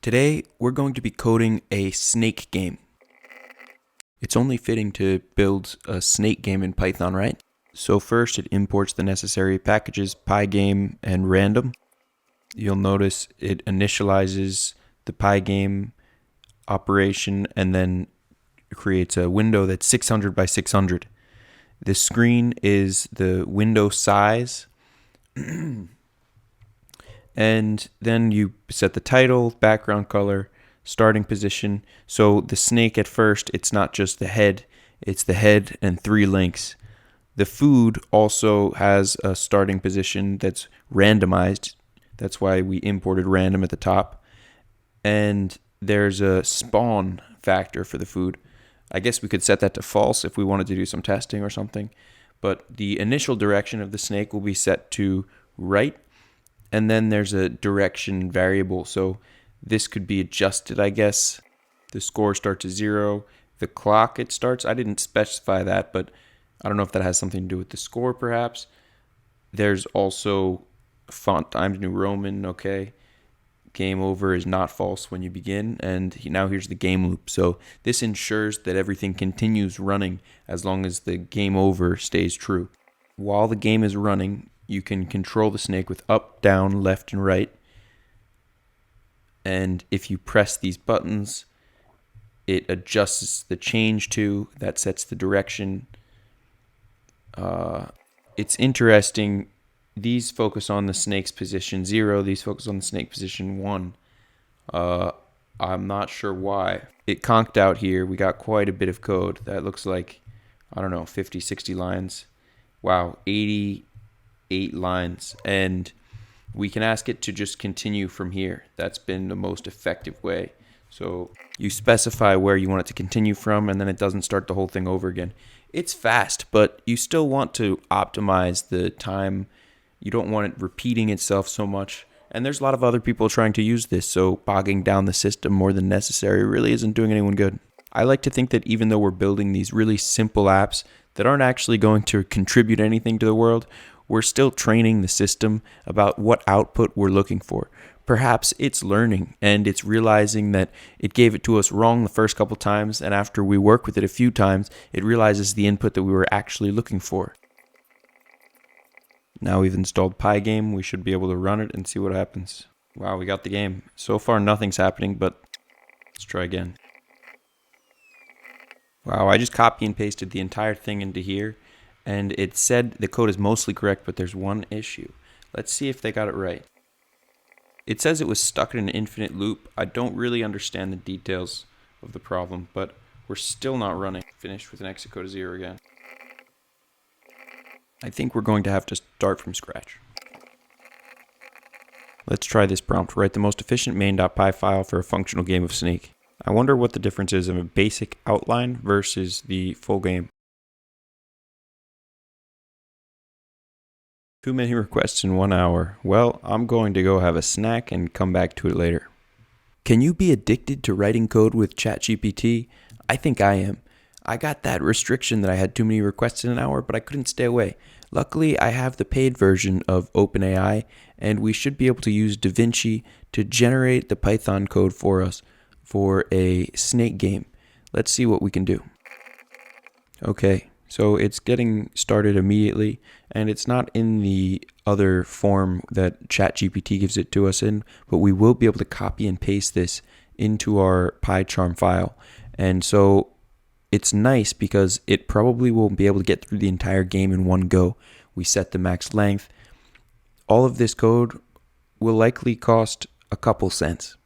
Today, we're going to be coding a snake game. It's only fitting to build a snake game in Python, right? So first, it imports the necessary packages, pygame and random. You'll notice it initializes the pygame operation and then creates a window that's 600 by 600. The screen is the window size. And then you set the title, background color, starting position. So the snake at first, it's not just the head, it's the head and 3 links. The food also has a starting position that's randomized. That's why we imported random at the top. And there's a spawn factor for the food. I guess we could set that to false if we wanted to do some testing or something. But the initial direction of the snake will be set to right. And then there's a direction variable. So this could be adjusted, I guess. The score starts at 0. The clock it starts, I didn't specify that, but I don't know if that has something to do with the score perhaps. There's also font Times New Roman, okay. Game over is not false when you begin, and now here's the game loop. So this ensures that everything continues running as long as the game over stays true. While the game is running, you can control the snake with up, down, left, and right. And if you press these buttons, it adjusts the change to, that sets the direction. It's interesting. These focus on the snake's position 0. These focus on the snake position 1. I'm not sure why. It conked out here. We got quite a bit of code. That looks like, I don't know, 50, 60 lines. Wow, 88 lines. And we can ask it to just continue from here. That's been the most effective way. So you specify where you want it to continue from, and then it doesn't start the whole thing over again. It's fast, but you still want to optimize the time. You don't want it repeating itself so much. And there's a lot of other people trying to use this, so bogging down the system more than necessary really isn't doing anyone good. I like to think that even though we're building these really simple apps that aren't actually going to contribute anything to the world, we're still training the system about what output we're looking for. Perhaps it's learning and it's realizing that it gave it to us wrong the first couple times, and after we work with it a few times, it realizes the input that we were actually looking for. Now we've installed Pygame, we should be able to run it and see what happens. Wow, we got the game. So far nothing's happening, but let's try again. Wow, I just copy and pasted the entire thing into here, and it said the code is mostly correct, but there's one issue. Let's see if they got it right. It says it was stuck in an infinite loop. I don't really understand the details of the problem, but we're still not running. Finished with an exit code of 0 again. I think we're going to have to start from scratch. Let's try this prompt. Write the most efficient main.py file for a functional game of Snake. I wonder what the difference is of a basic outline versus the full game. Too many requests in 1 hour. Well, I'm going to go have a snack and come back to it later. Can you be addicted to writing code with ChatGPT? I think I am. I got that restriction that I had too many requests in an hour, but I couldn't stay away. Luckily, I have the paid version of OpenAI, and we should be able to use DaVinci to generate the Python code for us for a snake game. Let's see what we can do. Okay. So it's getting started immediately, and it's not in the other form that ChatGPT gives it to us in, but we will be able to copy and paste this into our PyCharm file. And so it's nice because it probably won't be able to get through the entire game in one go. We set the max length. All of this code will likely cost a couple cents.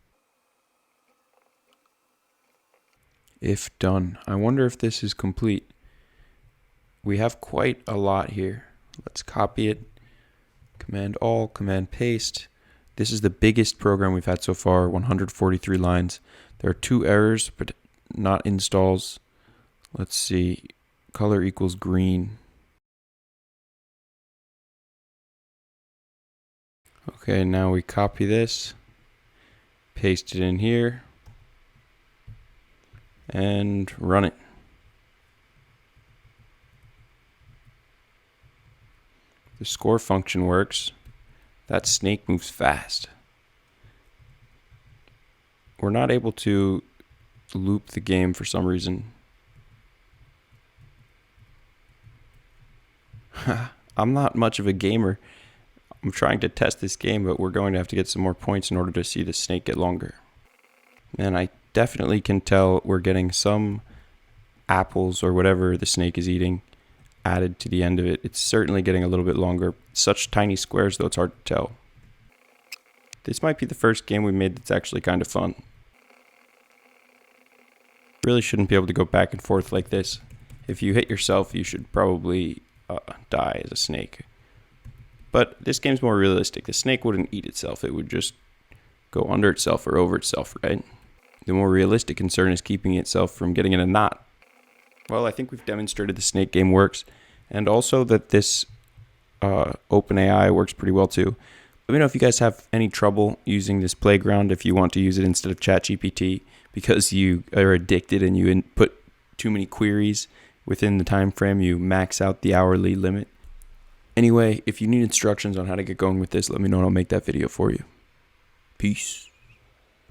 If done. I wonder if this is complete. We have quite a lot here. Let's copy it. Command all, command paste. This is the biggest program we've had so far, 143 lines. There are 2 errors, but not installs. Let's see. Color equals green. Okay, now we copy this, paste it in here, and run it. The score function works. That snake moves fast. we're not able to loop the game for some reason. I'm not much of a gamer. I'm trying to test this game, but we're going to have to get some more points in order to see the snake get longer. And I definitely can tell we're getting some apples or whatever the snake is eating added to the end of it. It's certainly getting a little bit longer. Such tiny squares, though, it's hard to tell. This might be the first game we made that's actually kind of fun. Really shouldn't be able to go back and forth like this. If you hit yourself, you should probably die as a snake. But this game's more realistic. The snake wouldn't eat itself. It would just go under itself or over itself, right? The more realistic concern is keeping itself from getting in a knot. Well, I think we've demonstrated the snake game works, and also that this OpenAI works pretty well too. Let me know if you guys have any trouble using this playground, if you want to use it instead of ChatGPT because you are addicted and you input too many queries within the time frame, you max out the hourly limit. Anyway, if you need instructions on how to get going with this, let me know and I'll make that video for you. Peace.